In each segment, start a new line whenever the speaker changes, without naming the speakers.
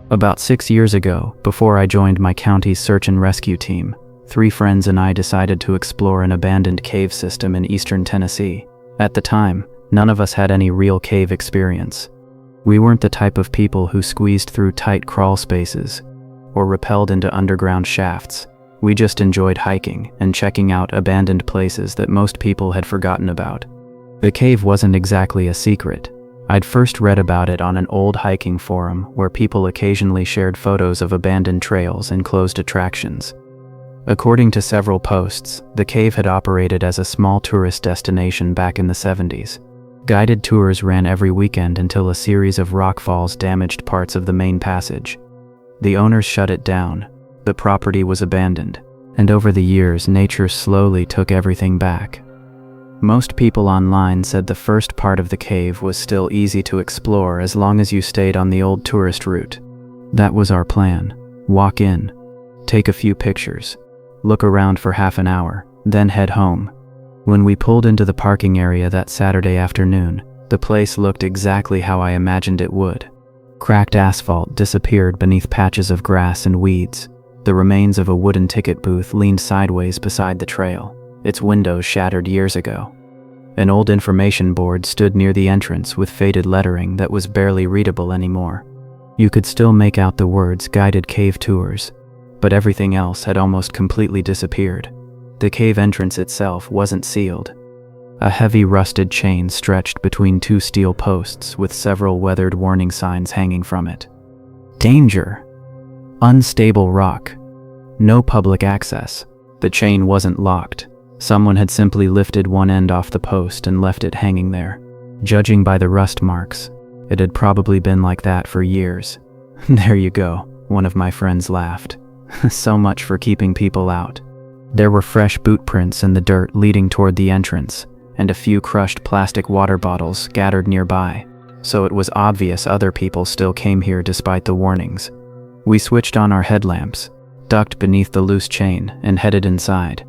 About 6 years ago, before I joined my county's search and rescue team, 3 friends and I decided to explore an abandoned cave system in eastern Tennessee. At the time, none of us had any real cave experience. We weren't the type of people who squeezed through tight crawl spaces or rappelled into underground shafts. We just enjoyed hiking and checking out abandoned places that most people had forgotten about. The cave wasn't exactly a secret. I'd first read about it on an old hiking forum where people occasionally shared photos of abandoned trails and closed attractions. According to several posts, the cave had operated as a small tourist destination back in the 70s. Guided tours ran every weekend until a series of rock falls damaged parts of the main passage. The owners shut it down. The property was abandoned, and over the years, nature slowly took everything back. Most people online said the first part of the cave was still easy to explore as long as you stayed on the old tourist route. That was our plan. Walk in, take a few pictures, look around for half an hour, then head home. When we pulled into the parking area that Saturday afternoon, the place looked exactly how I imagined it would. Cracked asphalt disappeared beneath patches of grass and weeds. The remains of a wooden ticket booth leaned sideways beside the trail, its windows shattered years ago. An old information board stood near the entrance with faded lettering that was barely readable anymore. You could still make out the words "Guided Cave Tours," but everything else had almost completely disappeared. The cave entrance itself wasn't sealed. A heavy rusted chain stretched between 2 steel posts with several weathered warning signs hanging from it. Danger! Unstable rock. No public access. The chain wasn't locked. Someone had simply lifted one end off the post and left it hanging there. Judging by the rust marks, it had probably been like that for years. There you go, one of my friends laughed. So much for keeping people out. There were fresh boot prints in the dirt leading toward the entrance, and a few crushed plastic water bottles scattered nearby, so it was obvious other people still came here despite the warnings. We switched on our headlamps, ducked beneath the loose chain, and headed inside.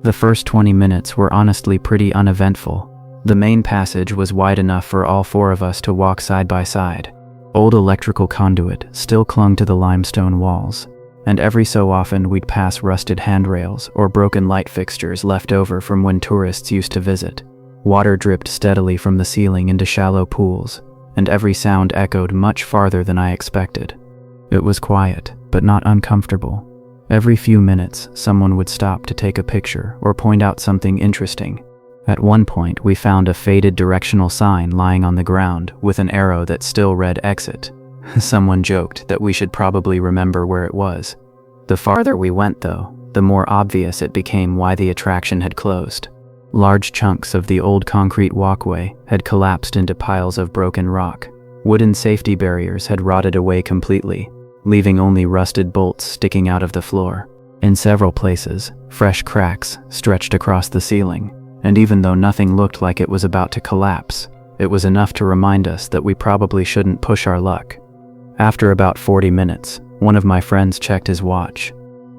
The first 20 minutes were honestly pretty uneventful. The main passage was wide enough for all 4 of us to walk side by side. Old electrical conduit still clung to the limestone walls, and every so often we'd pass rusted handrails or broken light fixtures left over from when tourists used to visit. Water dripped steadily from the ceiling into shallow pools, and every sound echoed much farther than I expected. It was quiet, but not uncomfortable. Every few minutes, someone would stop to take a picture or point out something interesting. At one point, we found a faded directional sign lying on the ground with an arrow that still read exit. Someone joked that we should probably remember where it was. The farther we went, though, the more obvious it became why the attraction had closed. Large chunks of the old concrete walkway had collapsed into piles of broken rock. Wooden safety barriers had rotted away completely, leaving only rusted bolts sticking out of the floor. In several places, fresh cracks stretched across the ceiling, and even though nothing looked like it was about to collapse, it was enough to remind us that we probably shouldn't push our luck. After about 40 minutes, one of my friends checked his watch.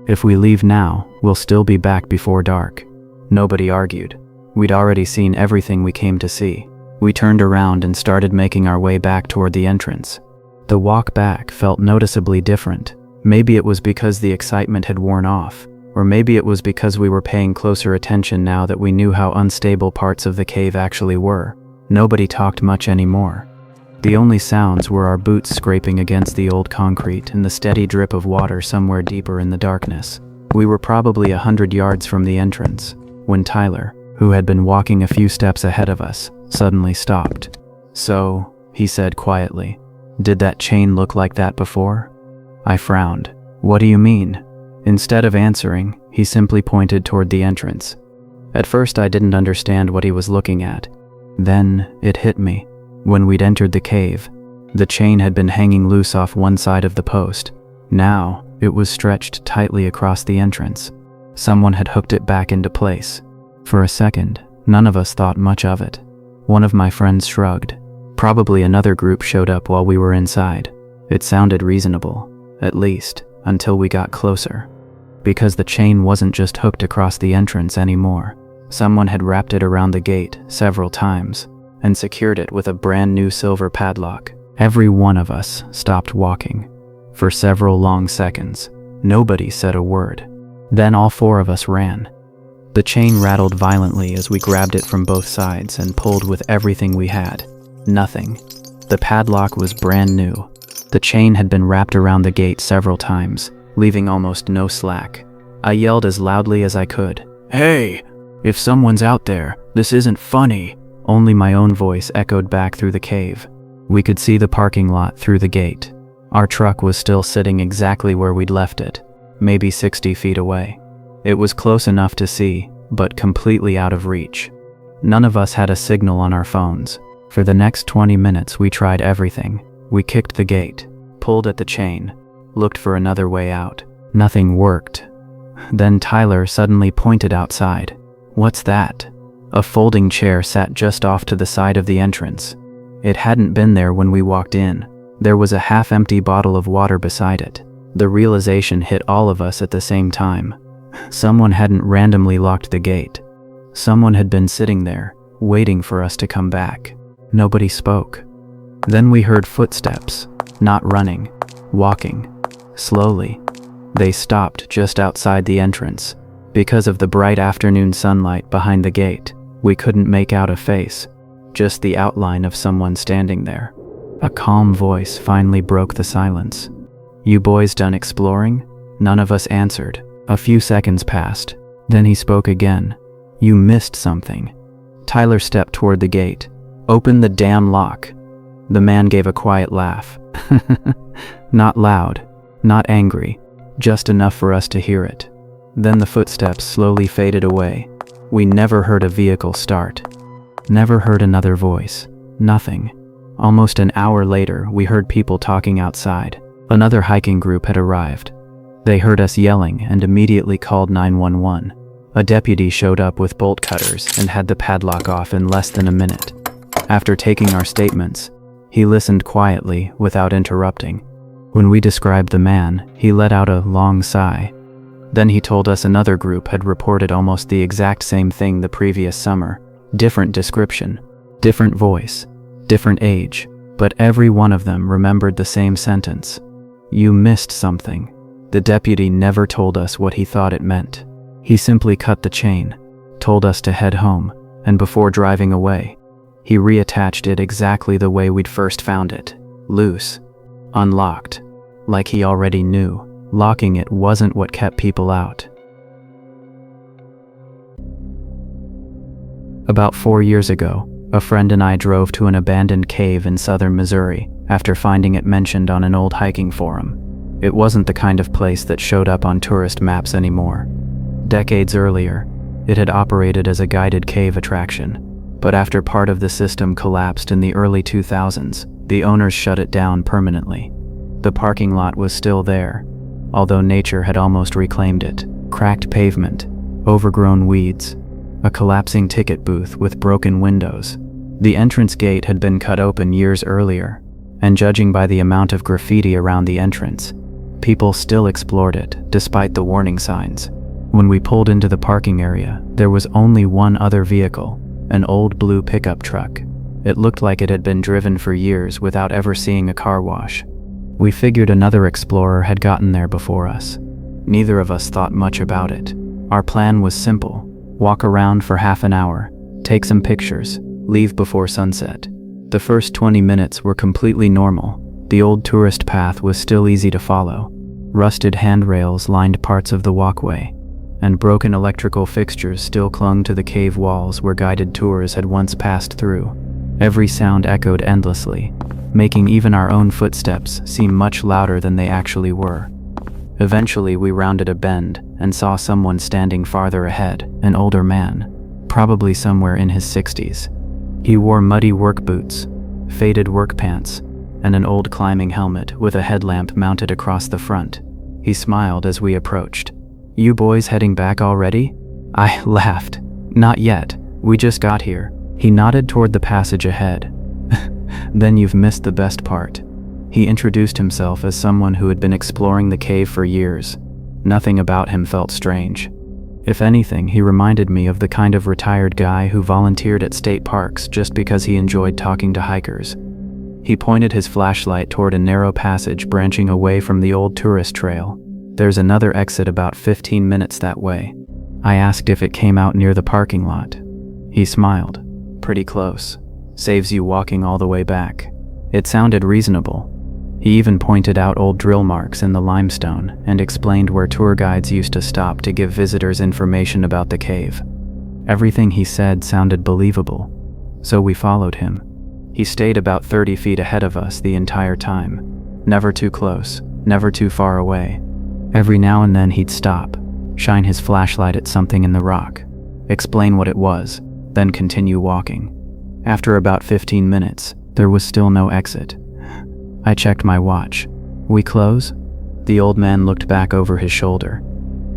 If we leave now, we'll still be back before dark. Nobody argued. We'd already seen everything we came to see. We turned around and started making our way back toward the entrance. The walk back felt noticeably different. Maybe it was because the excitement had worn off, or maybe it was because we were paying closer attention now that we knew how unstable parts of the cave actually were. Nobody talked much anymore. The only sounds were our boots scraping against the old concrete and the steady drip of water somewhere deeper in the darkness. We were probably 100 yards from the entrance, when Tyler, who had been walking a few steps ahead of us, suddenly stopped. "So," he said quietly, "did that chain look like that before?" I frowned. "What do you mean?" Instead of answering, he simply pointed toward the entrance. At first I didn't understand what he was looking at. Then it hit me. When we'd entered the cave, the chain had been hanging loose off one side of the post. Now, it was stretched tightly across the entrance. Someone had hooked it back into place. For a second, none of us thought much of it. One of my friends shrugged. Probably another group showed up while we were inside. It sounded reasonable, at least, until we got closer. Because the chain wasn't just hooked across the entrance anymore. Someone had wrapped it around the gate several times and secured it with a brand new silver padlock. Every one of us stopped walking. For several long seconds, nobody said a word. Then all four of us ran. The chain rattled violently as we grabbed it from both sides and pulled with everything we had. Nothing. The padlock was brand new. The chain had been wrapped around the gate several times, leaving almost no slack. I yelled as loudly as I could, "Hey! If someone's out there, this isn't funny." Only my own voice echoed back through the cave. We could see the parking lot through the gate. Our truck was still sitting exactly where we'd left it, maybe 60 feet away. It was close enough to see, but completely out of reach. None of us had a signal on our phones. For the next 20 minutes we tried everything. We kicked the gate, pulled at the chain, looked for another way out. Nothing worked. Then Tyler suddenly pointed outside. "What's that?" A folding chair sat just off to the side of the entrance. It hadn't been there when we walked in. There was a half-empty bottle of water beside it. The realization hit all of us at the same time. Someone hadn't randomly locked the gate. Someone had been sitting there, waiting for us to come back. Nobody spoke. Then we heard footsteps, not running, walking, slowly. They stopped just outside the entrance. Because of the bright afternoon sunlight behind the gate, we couldn't make out a face, just the outline of someone standing there. A calm voice finally broke the silence. "You boys done exploring?" None of us answered. A few seconds passed. Then he spoke again. "You missed something." Tyler stepped toward the gate. "Open the damn lock." The man gave a quiet laugh. Not loud, not angry, just enough for us to hear it. Then the footsteps slowly faded away. We never heard a vehicle start. Never heard another voice. Nothing. Almost an hour later, we heard people talking outside. Another hiking group had arrived. They heard us yelling and immediately called 911. A deputy showed up with bolt cutters and had the padlock off in less than a minute. After taking our statements, he listened quietly without interrupting. When we described the man, he let out a long sigh. Then he told us another group had reported almost the exact same thing the previous summer. Different description, different voice, different age, but every one of them remembered the same sentence. "You missed something." The deputy never told us what he thought it meant. He simply cut the chain, told us to head home, and before driving away, he reattached it exactly the way we'd first found it, loose, unlocked, like he already knew. Locking it wasn't what kept people out. About 4 years ago, a friend and I drove to an abandoned cave in southern Missouri after finding it mentioned on an old hiking forum. It wasn't the kind of place that showed up on tourist maps anymore. Decades earlier, it had operated as a guided cave attraction, but after part of the system collapsed in the early 2000s, the owners shut it down permanently. The parking lot was still there, although nature had almost reclaimed it. Cracked pavement, overgrown weeds, a collapsing ticket booth with broken windows. The entrance gate had been cut open years earlier, and judging by the amount of graffiti around the entrance, people still explored it despite the warning signs. When we pulled into the parking area, there was only one other vehicle, an old blue pickup truck. It looked like it had been driven for years without ever seeing a car wash. We figured another explorer had gotten there before us. Neither of us thought much about it. Our plan was simple: walk around for half an hour, take some pictures, leave before sunset. The first 20 minutes were completely normal. The old tourist path was still easy to follow. Rusted handrails lined parts of the walkway, and broken electrical fixtures still clung to the cave walls where guided tours had once passed through. Every sound echoed endlessly, making even our own footsteps seem much louder than they actually were. Eventually, we rounded a bend and saw someone standing farther ahead, an older man, probably somewhere in his 60s. He wore muddy work boots, faded work pants, and an old climbing helmet with a headlamp mounted across the front. He smiled as we approached. "You boys heading back already?" I laughed. "Not yet. We just got here." He nodded toward the passage ahead. "Then you've missed the best part." He introduced himself as someone who had been exploring the cave for years. Nothing about him felt strange. If anything, he reminded me of the kind of retired guy who volunteered at state parks just because he enjoyed talking to hikers. He pointed his flashlight toward a narrow passage branching away from the old tourist trail. There's another exit about 15 minutes that way. I asked if it came out near the parking lot. He smiled. Pretty close. Saves you walking all the way back. It sounded reasonable. He even pointed out old drill marks in the limestone and explained where tour guides used to stop to give visitors information about the cave. Everything he said sounded believable, so we followed him. He stayed about 30 feet ahead of us the entire time. Never too close, never too far away. Every now and then he'd stop, shine his flashlight at something in the rock, explain what it was, then continue walking. After about 15 minutes, there was still no exit. I checked my watch. We close? The old man looked back over his shoulder.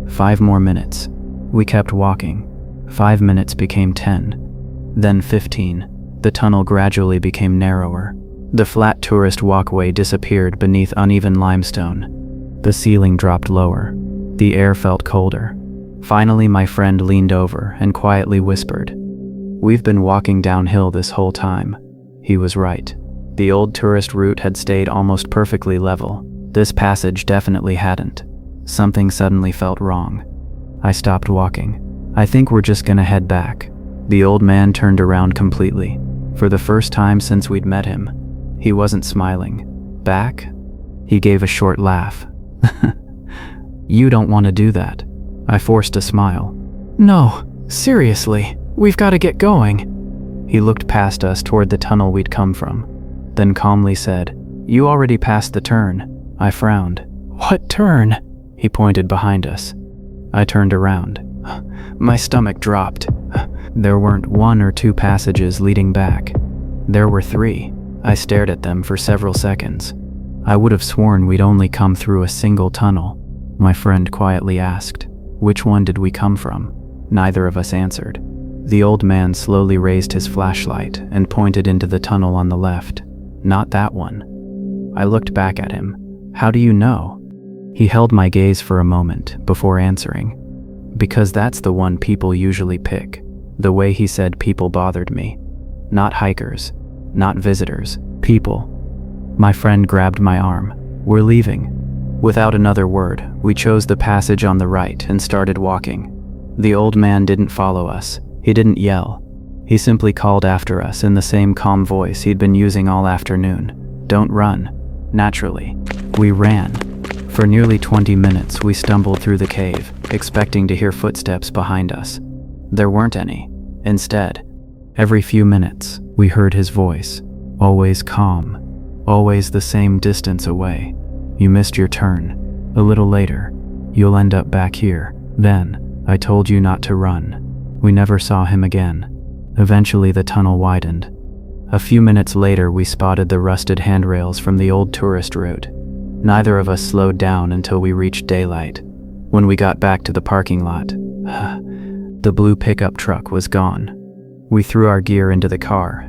5 more minutes. We kept walking. 5 minutes became 10. Then 15. The tunnel gradually became narrower. The flat tourist walkway disappeared beneath uneven limestone. The ceiling dropped lower. The air felt colder. Finally, my friend leaned over and quietly whispered, "We've been walking downhill this whole time." He was right. The old tourist route had stayed almost perfectly level. This passage definitely hadn't. Something suddenly felt wrong. I stopped walking. "I think we're just gonna head back." The old man turned around completely. For the first time since we'd met him, he wasn't smiling. "Back?" He gave a short laugh. "You don't want to do that." I forced a smile. "No, seriously, we've got to get going." He looked past us toward the tunnel we'd come from, then calmly said, "You already passed the turn." I frowned. "What turn?" He pointed behind us. I turned around. My stomach dropped. There weren't 1 or 2 passages leading back. There were 3. I stared at them for several seconds. I would have sworn we'd only come through a single tunnel. My friend quietly asked, "Which one did we come from?" Neither of us answered. The old man slowly raised his flashlight and pointed into the tunnel on the left. "Not that one." I looked back at him. "How do you know?" He held my gaze for a moment before answering. "Because that's the one people usually pick." The way he said people bothered me. Not hikers, not visitors, people. My friend grabbed my arm. "We're leaving." Without another word, we chose the passage on the right and started walking. The old man didn't follow us. He didn't yell. He simply called after us in the same calm voice he'd been using all afternoon. "Don't run." Naturally, we ran. For nearly 20 minutes, we stumbled through the cave, expecting to hear footsteps behind us. There weren't any. Instead, every few minutes, we heard his voice, always calm, always the same distance away. "You missed your turn. A little later, you'll end up back here. Then, I told you not to run." We never saw him again. Eventually, the tunnel widened. A few minutes later, we spotted the rusted handrails from the old tourist route. Neither of us slowed down until we reached daylight. When we got back to the parking lot, the blue pickup truck was gone. We threw our gear into the car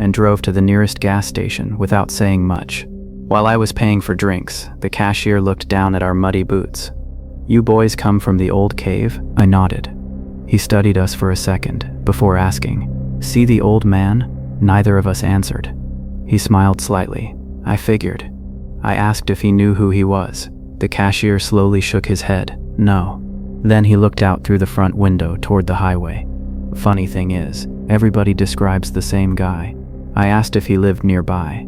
and drove to the nearest gas station without saying much. While I was paying for drinks, the cashier looked down at our muddy boots. "You boys come from the old cave?" I nodded. He studied us for a second before asking, "See the old man?" Neither of us answered. He smiled slightly. I figured. I asked if he knew who he was. The cashier slowly shook his head. "No." Then he looked out through the front window toward the highway. Funny thing is, everybody describes the same guy. I asked if he lived nearby.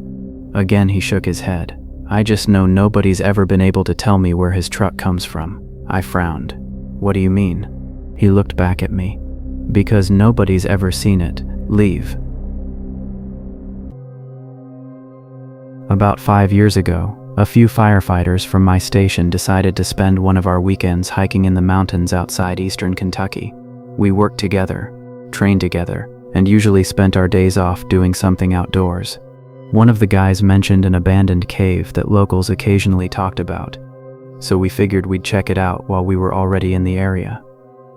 Again he shook his head. "I just know nobody's ever been able to tell me where his truck comes from." I frowned. "What do you mean?" He looked back at me. "Because nobody's ever seen it leave." About 5 years ago, a few firefighters from my station decided to spend one of our weekends hiking in the mountains outside eastern Kentucky. We worked together, trained together, and usually spent our days off doing something outdoors. One of the guys mentioned an abandoned cave that locals occasionally talked about, so we figured we'd check it out while we were already in the area.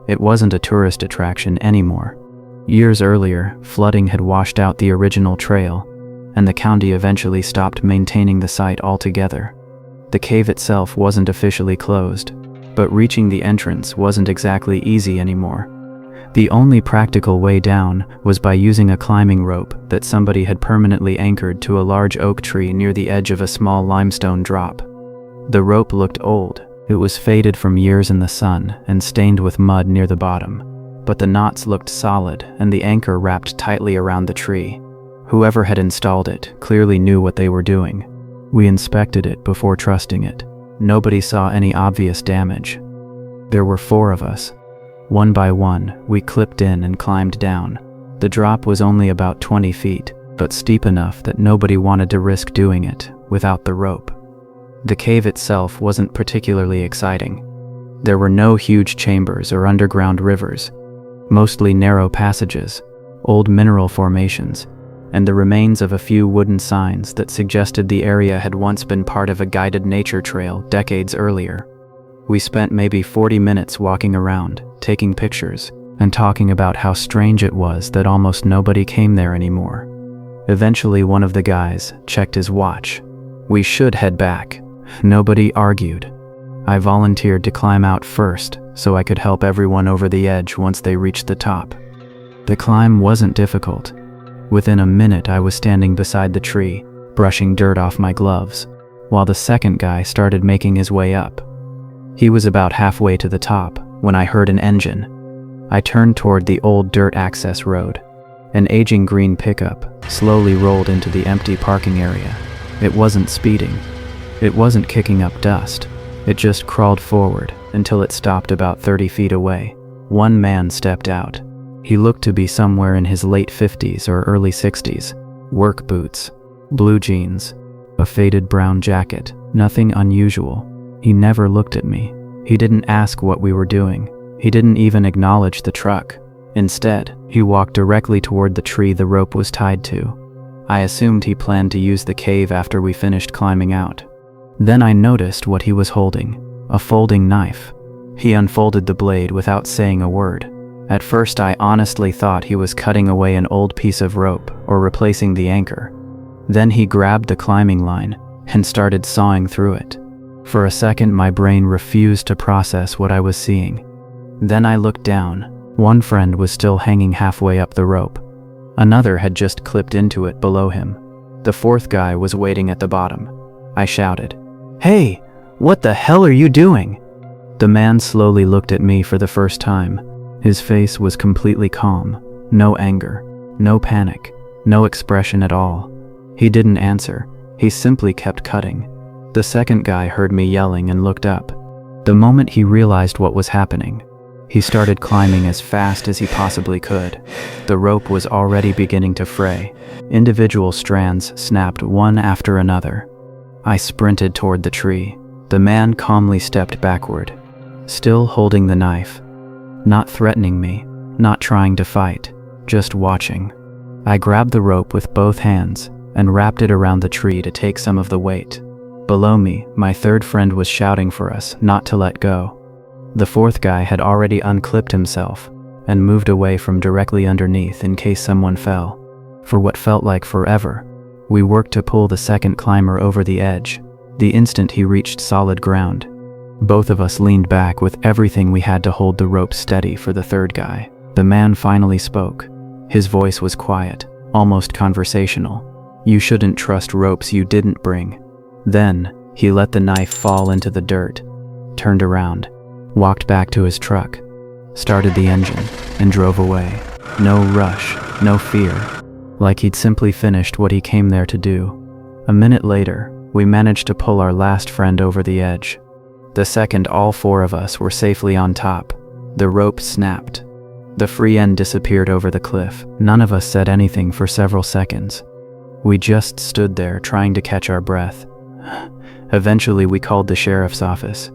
It wasn't a tourist attraction anymore. Years earlier, flooding had washed out the original trail, and the county eventually stopped maintaining the site altogether. The cave itself wasn't officially closed, but reaching the entrance wasn't exactly easy anymore. The only practical way down was by using a climbing rope that somebody had permanently anchored to a large oak tree near the edge of a small limestone drop. The rope looked old. It was faded from years in the sun and stained with mud near the bottom, but the knots looked solid and the anchor wrapped tightly around the tree. Whoever had installed it clearly knew what they were doing. We inspected it before trusting it. Nobody saw any obvious damage. There were 4 of us. One by one, we clipped in and climbed down. The drop was only about 20 feet, but steep enough that nobody wanted to risk doing it without the rope. The cave itself wasn't particularly exciting. There were no huge chambers or underground rivers, mostly narrow passages, old mineral formations, and the remains of a few wooden signs that suggested the area had once been part of a guided nature trail decades earlier. We spent maybe 40 minutes walking around, taking pictures, and talking about how strange it was that almost nobody came there anymore. Eventually, one of the guys checked his watch. We should head back. Nobody argued. I volunteered to climb out first so I could help everyone over the edge once they reached the top. The climb wasn't difficult. Within a minute, I was standing beside the tree, brushing dirt off my gloves, while the second guy started making his way up. He was about halfway to the top when I heard an engine. I turned toward the old dirt access road. An aging green pickup slowly rolled into the empty parking area. It wasn't speeding. It wasn't kicking up dust. It just crawled forward until it stopped about 30 feet away. One man stepped out. He looked to be somewhere in his late 50s or early 60s. Work boots, blue jeans, a faded brown jacket, nothing unusual. He never looked at me. He didn't ask what we were doing. He didn't even acknowledge the truck. Instead, he walked directly toward the tree the rope was tied to. I assumed he planned to use the cave after we finished climbing out. Then I noticed what he was holding, a folding knife. He unfolded the blade without saying a word. At first, I honestly thought he was cutting away an old piece of rope or replacing the anchor. Then he grabbed the climbing line and started sawing through it. For a second, my brain refused to process what I was seeing. Then I looked down. One friend was still hanging halfway up the rope. Another had just clipped into it below him. The fourth guy was waiting at the bottom. I shouted, "Hey, what the hell are you doing?" The man slowly looked at me for the first time. His face was completely calm. No anger, no panic, no expression at all. He didn't answer. He simply kept cutting. The second guy heard me yelling and looked up. The moment he realized what was happening, he started climbing as fast as he possibly could. The rope was already beginning to fray. Individual strands snapped one after another. I sprinted toward the tree. The man calmly stepped backward, still holding the knife. Not threatening me, not trying to fight, just watching. I grabbed the rope with both hands and wrapped it around the tree to take some of the weight. Below me, my third friend was shouting for us not to let go. The fourth guy had already unclipped himself and moved away from directly underneath in case someone fell. For what felt like forever, we worked to pull the second climber over the edge. The instant he reached solid ground, both of us leaned back with everything we had to hold the rope steady for the third guy. The man finally spoke. His voice was quiet, almost conversational. "You shouldn't trust ropes you didn't bring." Then, he let the knife fall into the dirt, turned around, walked back to his truck, started the engine, and drove away. No rush, no fear, like he'd simply finished what he came there to do. A minute later, we managed to pull our last friend over the edge. The second all 4 of us were safely on top, the rope snapped. The free end disappeared over the cliff. None of us said anything for several seconds. We just stood there trying to catch our breath. Eventually, we called the sheriff's office.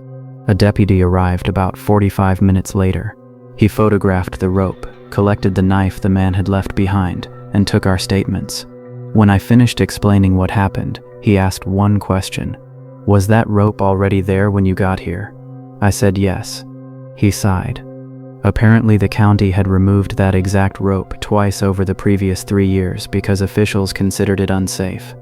A deputy arrived about 45 minutes later. He photographed the rope, collected the knife the man had left behind, and took our statements. When I finished explaining what happened, he asked one question. "Was that rope already there when you got here?" I said yes. He sighed. Apparently, the county had removed that exact rope twice over the previous 3 years because officials considered it unsafe.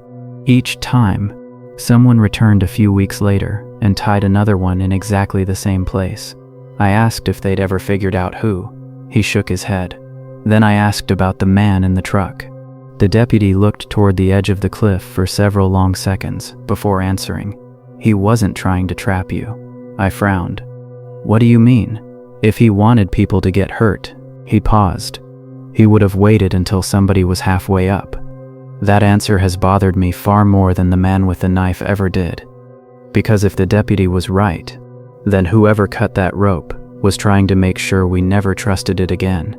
Each time, someone returned a few weeks later and tied another one in exactly the same place. I asked if they'd ever figured out who. He shook his head. Then I asked about the man in the truck. The deputy looked toward the edge of the cliff for several long seconds before answering. He wasn't trying to trap you. I frowned. What do you mean? If he wanted people to get hurt, he paused. He would have waited until somebody was halfway up. That answer has bothered me far more than the man with the knife ever did. Because if the deputy was right, then whoever cut that rope was trying to make sure we never trusted it again.